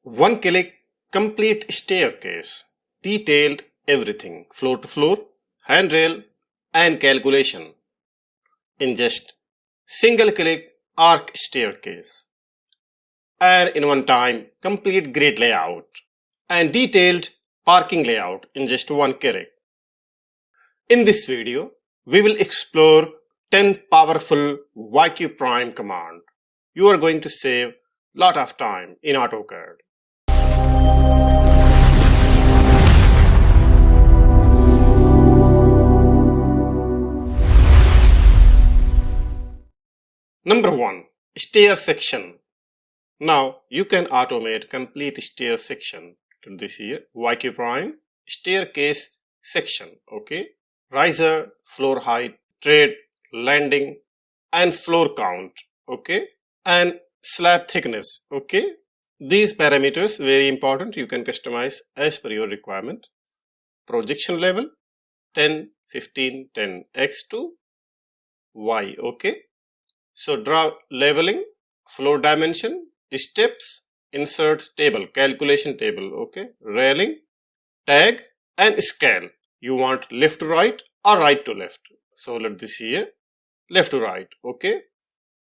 One click, complete staircase, detailed everything, floor to floor, handrail and calculation. In just single click arc staircase. And in one time, complete grid layout and detailed parking layout in just one click. In this video, we will explore 10 powerful YQPrime command. You are going to save lot of time in AutoCAD. Number 1. Stair section. Now you can automate complete stair section to this here YQPrime staircase section. Okay, riser, floor height, tread, landing and floor count. Okay, and slab thickness. Okay, these parameters very important. You can customize as per your requirement. Projection level 10, 15, 10 x to y. Okay, so draw leveling, floor dimension, steps, insert table, calculation table. Okay, railing, tag and scale. You want left to right or right to left. So let this here left to right. Okay,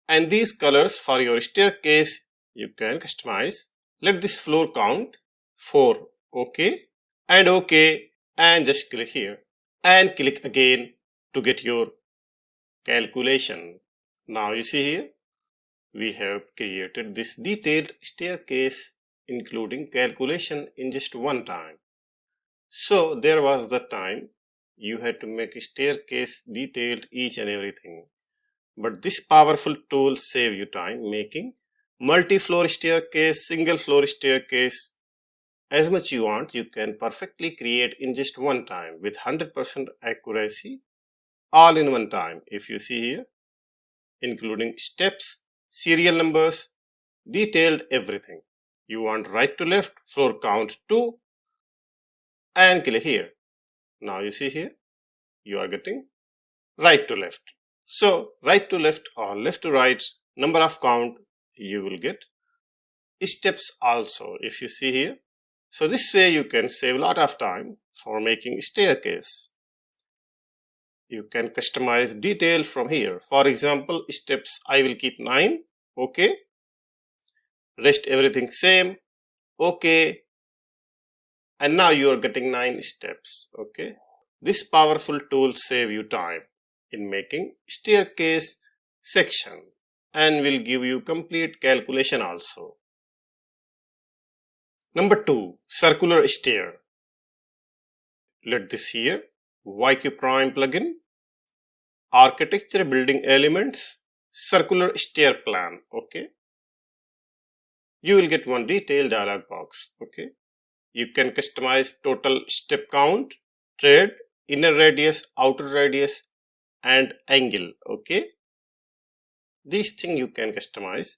and these colors for your staircase you can customize. Let this floor count 4. Okay, and just click here and click again to get your calculation. Now you see here we have created this detailed staircase including calculation in just one time. So there was the time you had to make a staircase detailed each and everything. But this powerful tool save you time making multi-floor staircase, single floor staircase. As much you want, you can perfectly create in just one time with 100% accuracy, all in one time. If you see here, including steps, serial numbers, detailed everything. You want right to left, floor count 2 and click here. Now you see here, you are getting right to left. So right to left or left to right, number of count, you will get steps also if you see here. So this way you can save a lot of time for making staircase. You can customize detail from here. For example, steps I will keep 9. Okay. Rest everything same. Okay. And now you are getting 9 steps. Okay. This powerful tool save you time in making staircase section and will give you complete calculation also. Number 2. Circular stair. Let this here YQPrime plugin, architecture building elements, circular stair plan. Okay, you will get one detailed dialog box. Okay, you can customize total step count, tread, inner radius, outer radius and angle. Okay, these things you can customize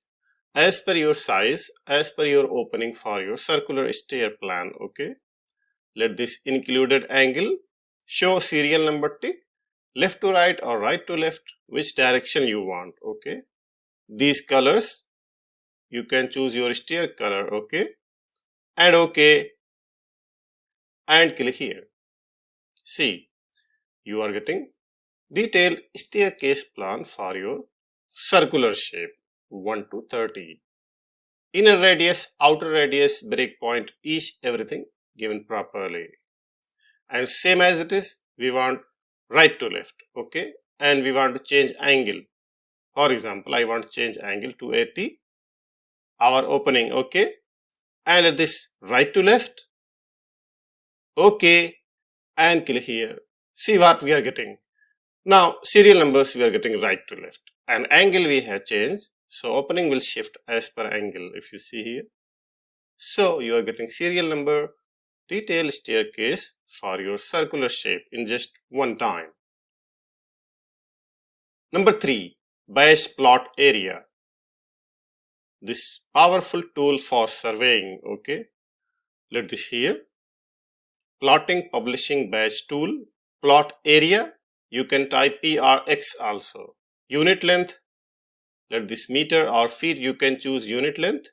as per your size, as per your opening for your circular stair plan. Okay, let this included angle show serial number tick, left to right or right to left, which direction you want. Okay, these colors you can choose your stair color. Okay, and click here. See, you are getting detailed staircase plan for your circular shape 1 to 30. Inner radius, outer radius, breakpoint, each everything given properly. And same as it is, we want right to left. Okay, and we want to change angle. For example, I want to change angle to 80. Our opening. Okay, and at this right to left. Okay, and click here. See what we are getting. Now serial numbers we are getting right to left and angle we have changed. So opening will shift as per angle if you see here. So you are getting serial number, detailed staircase for your circular shape in just one time. Number 3. Base plot area. This powerful tool for surveying. Okay, let this here. Plotting publishing badge tool, plot area. You can type PRX also. Unit length. Let this meter or feet you can choose unit length.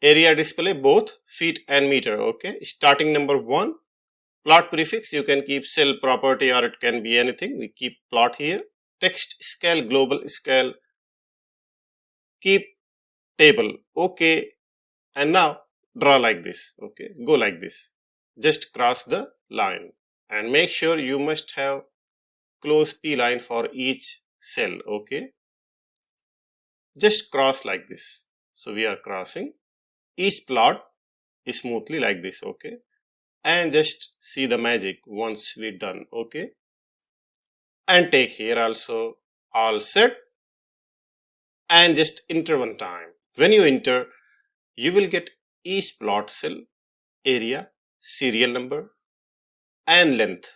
area display both feet and meter. Okay, starting number 1, plot prefix, you can keep cell property or it can be anything. We keep plot here. Text scale, global scale, keep table. Okay, and now draw like this. Okay, go like this. Just cross the line and make sure you must have close P line for each cell. Okay, just cross like this. So we are crossing each plot smoothly like this. Okay, and just see the magic once we done. Okay, and take here also all set and just enter one time. When you enter, you will get each plot cell, area, serial number and length,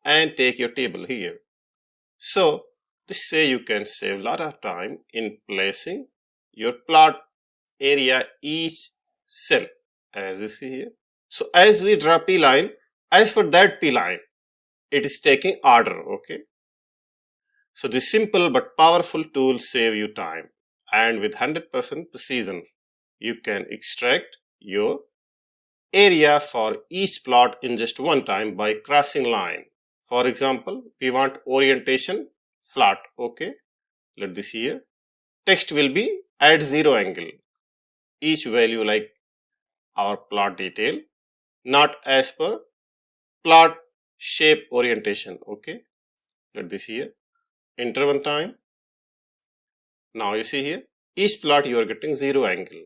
and take your table here. So this way you can save a lot of time in placing your plot area each cell, as you see here. So as we draw P line, as for that P line, it is taking order. Okay, so this simple but powerful tool save you time, and with 100% precision you can extract your area for each plot in just one time by crossing line. For example, we want orientation flat. Okay, let this here. Text will be at 0 angle. Each value like our plot detail, not as per plot shape orientation. Okay, let this here. Enter one time. Now you see here, each plot you are getting 0 angle.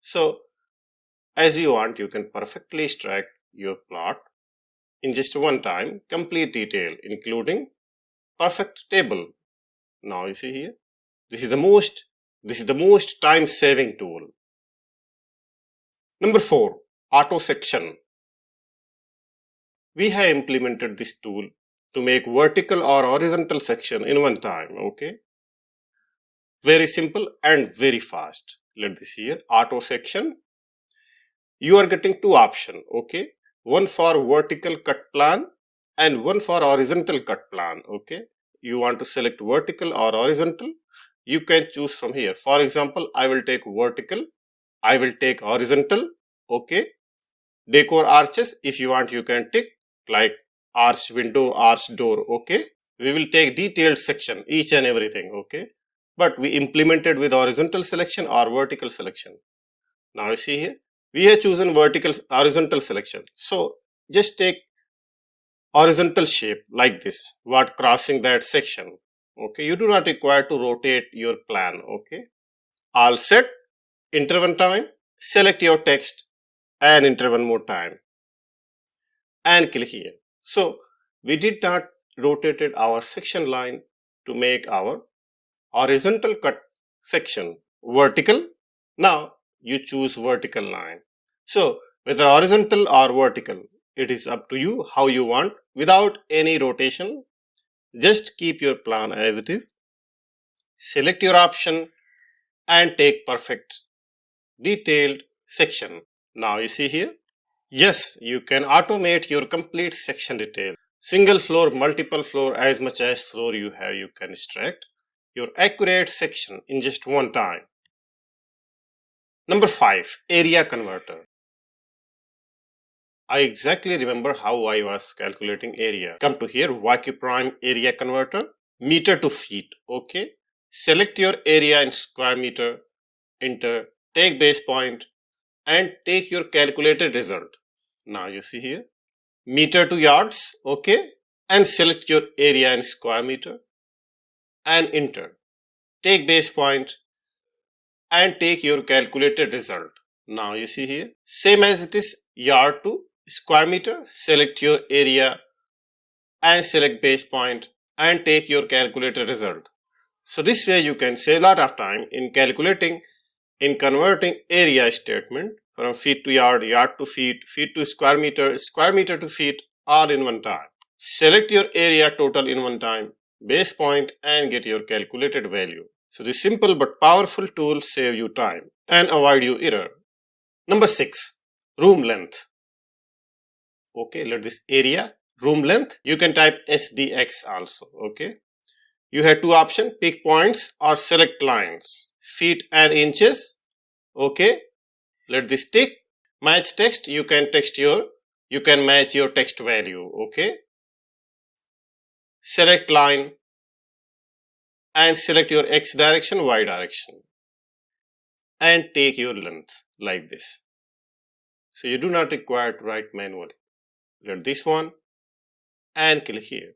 So as you want, you can perfectly extract your plot in just one time, complete detail, including perfect table. Now you see here, this is the most time saving tool. Number 4, auto section. We have implemented this tool to make vertical or horizontal section in one time. Okay, very simple and very fast. Let this here, auto section. You are getting 2 options. Okay, one for vertical cut plan and one for horizontal cut plan. Okay, you want to select vertical or horizontal, you can choose from here. For example, I will take vertical, I will take horizontal. Okay, decor arches, if you want you can tick like arch window, arch door. Okay, we will take detailed section each and everything. Okay, but we implemented with horizontal selection or vertical selection. Now you see here, we have chosen horizontal selection. So just take horizontal shape like this, what crossing that section. Okay, you do not require to rotate your plan. Okay, all set, enter one time, select your text and enter one more time and click here. So we did not rotated our section line to make our horizontal cut section vertical. Now you choose vertical line. So whether horizontal or vertical, it is up to you how you want without any rotation. Just keep your plan as it is, select your option and take perfect detailed section. Now you see here, yes, you can automate your complete section detail. Single floor, multiple floor, as much as floor you have, you can extract your accurate section in just one time. Number 5, area converter. I exactly remember how I was calculating area. Come to here, YQPrime area converter, meter to feet. Okay, select your area in square meter, enter, take base point and take your calculated result. Now you see here, meter to yards. Okay, and select your area in square meter and enter, take base point and take your calculated result. Now you see here, same as it is yard to square meter, select your area and select base point and take your calculated result. So this way you can save a lot of time in calculating, in converting area statement from feet to yard, yard to feet, feet to square meter to feet, all in one time. Select your area total in one time, base point and get your calculated value. So this simple but powerful tool save you time and avoid you error. Number 6, room length. Okay, let this area, room length, you can type SDX also. Okay, you have 2 options, pick points or select lines, feet and inches Okay, let this tick. Match text, you can match your text value. Okay, select line and select your X direction, Y direction, and take your length like this. So you do not require to write manually. Let this one and click here,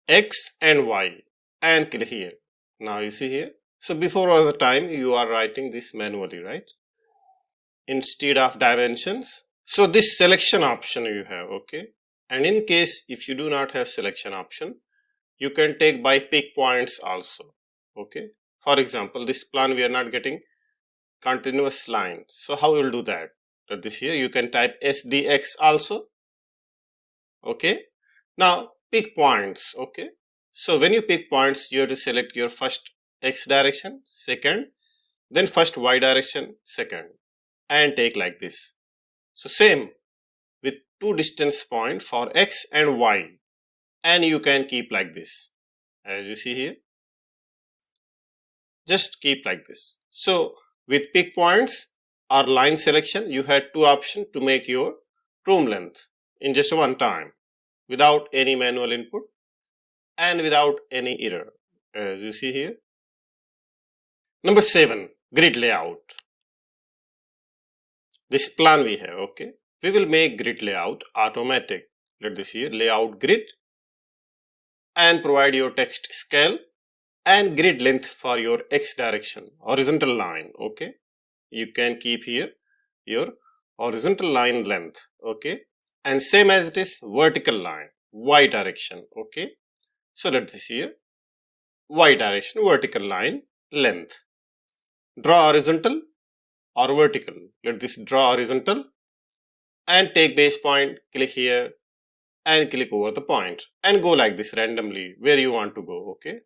X and Y, and click here. Now you see here. So before all the time you are writing this manually, right? Instead of dimensions. So this selection option you have, okay? And in case if you do not have selection option, you can take by pick points also, okay? For example, this plan we are not getting continuous line. So how you will do that? Let this here, you can type SDX also, okay? Now pick points, okay? So when you pick points, you have to select your first X direction, second, then first Y direction, second, and take like this. So same with two distance point for X and Y, and you can keep like this as you see here. Just keep like this. So with pick points or line selection, you had two options to make your room length in just one time without any manual input and without any error as you see here. Number 7, grid layout. This plan we have, okay? We will make grid layout automatic. Let this here, layout grid, and provide your text scale and grid length for your X direction, horizontal line, okay? You can keep here your horizontal line length, okay? And same as it is vertical line, Y direction, okay? So let this here, Y direction, vertical line length. Draw horizontal or vertical. Let this draw horizontal and take base point, click here and click over the point and go like this randomly where you want to go, okay?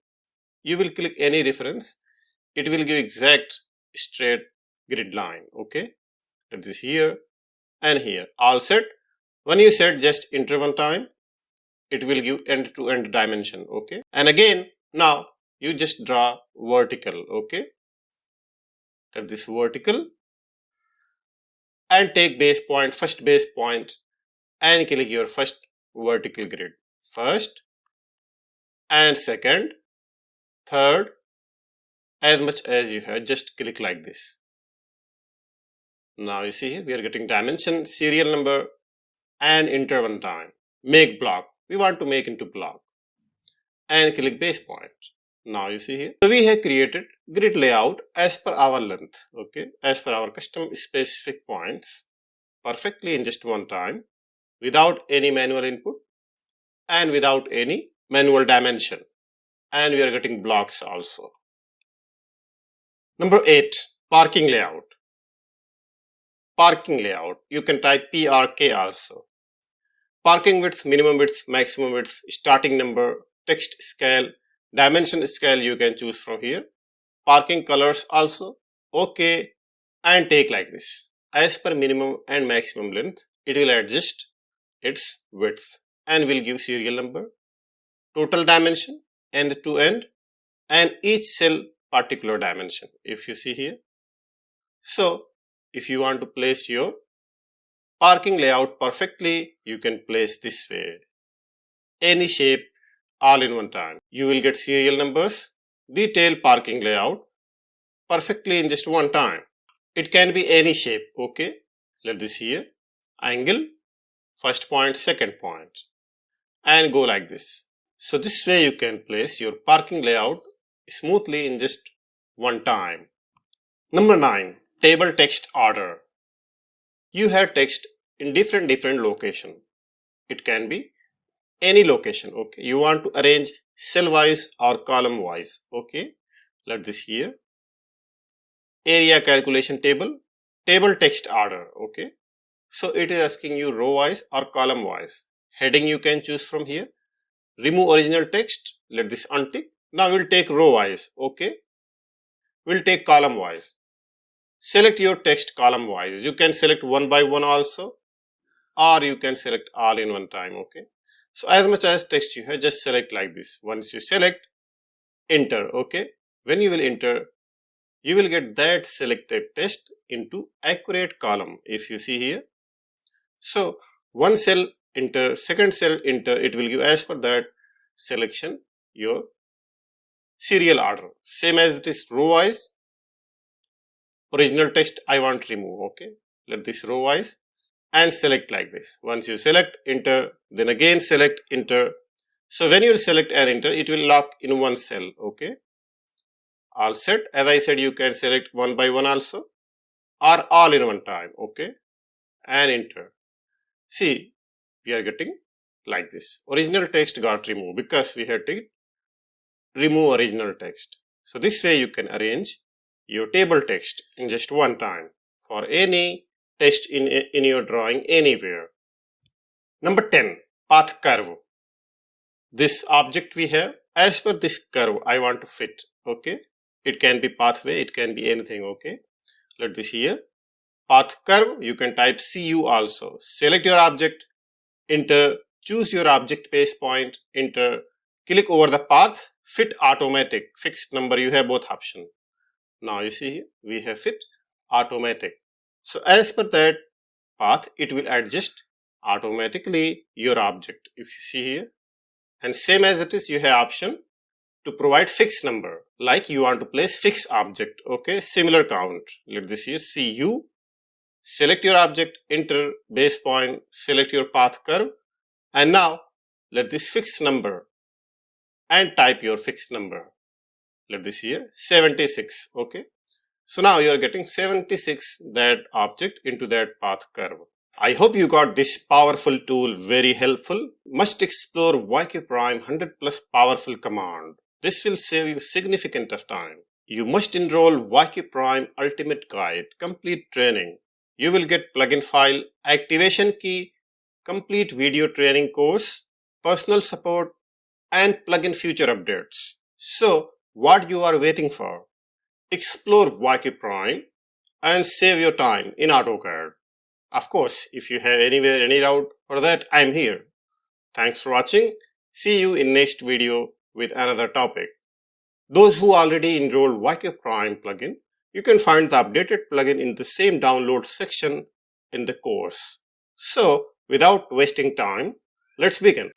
You will click any reference, it will give exact straight grid line, okay? Let this here and here, all set. When you set, just enter one time, it will give end to end dimension, okay? And again, now you just draw vertical, okay? Let this vertical and take base point, first base point, and click your first vertical grid, first and second, third, as much as you have, just click like this. Now you see here, we are getting dimension, serial number, and enter one time. Make block, we want to make into block, and click base point. Now you see here, so we have created grid layout as per our length, okay, as per our custom specific points, perfectly in just one time, without any manual input and without any manual dimension, and we are getting blocks also. Number 8, parking layout. Parking layout, you can type PRK also. Parking width, minimum width, maximum width, starting number, text scale, dimension scale you can choose from here. Parking colors also, okay, and take like this. As per minimum and maximum length, it will adjust its width and will give serial number, total dimension, end to end, and each cell particular dimension if you see here. So if you want to place your parking layout perfectly, you can place this way, any shape, all in one time. You will get serial numbers, detailed parking layout perfectly in just one time. It can be any shape, okay? Let this here, angle, first point, second point, and go like this. So this way you can place your parking layout smoothly in just one time. Number 9, table text order. You have text in different location. It can be any location, okay? You want to arrange cell wise or column wise, okay? Let this here, area calculation table, table text order, okay? So it is asking you row wise or column wise. Heading you can choose from here. Remove original text, let this untick. Now we'll take row wise, okay? We'll take column wise. Select your text column wise. You can select one by one also, or you can select all in one time, okay? So as much as text you have, just select like this. Once you select, enter, okay? When you will enter, you will get that selected text into accurate column. If you see here, so one cell enter, second cell enter, it will give as per that selection your serial order. Same as it is row wise. Original text I want to remove. Okay, let this row wise and select like this. Once you select, enter, then again select, enter. So when you will select and enter, it will lock in one cell. Okay, all set. As I said, you can select one by one also or all in one time. Okay, and enter. See, we are getting like this. Original text got removed because we had to remove original text. So this way you can arrange your table text in just one time for any text in your drawing anywhere. Number 10, path curve. This object we have, as per this curve I want to fit. Okay, it can be pathway, it can be anything. Okay, let this here, path curve, you can type CU also. Select your object, enter, choose your object base point, enter, click over the path, fit automatic, fixed number, you have both options. Now you see here, we have fit automatic. So as per that path, it will adjust automatically your object. If you see here, and same as it is, you have option to provide fixed number, like you want to place fixed object. Okay, similar count. Let this here CU, select your object, enter, base point, select your path curve, and now let this fixed number and type your fixed number. Let this here 76. Okay, so now you are getting 76 that object into that path curve. I hope you got this powerful tool very helpful. Must explore YQPrime 100 plus powerful command. This will save you significant of time. You must enroll YQPrime Ultimate Guide, complete training. You will get plugin file, activation key, complete video training course, personal support, and plugin future updates. So what you are waiting for? Explore YQPrime and save your time in AutoCAD. Of course, if you have anywhere any doubt for that, I am here. Thanks for watching. See you in next video with another topic. Those who already enrolled YQPrime plugin, you can find the updated plugin in the same download section in the course. So without wasting time, let's begin.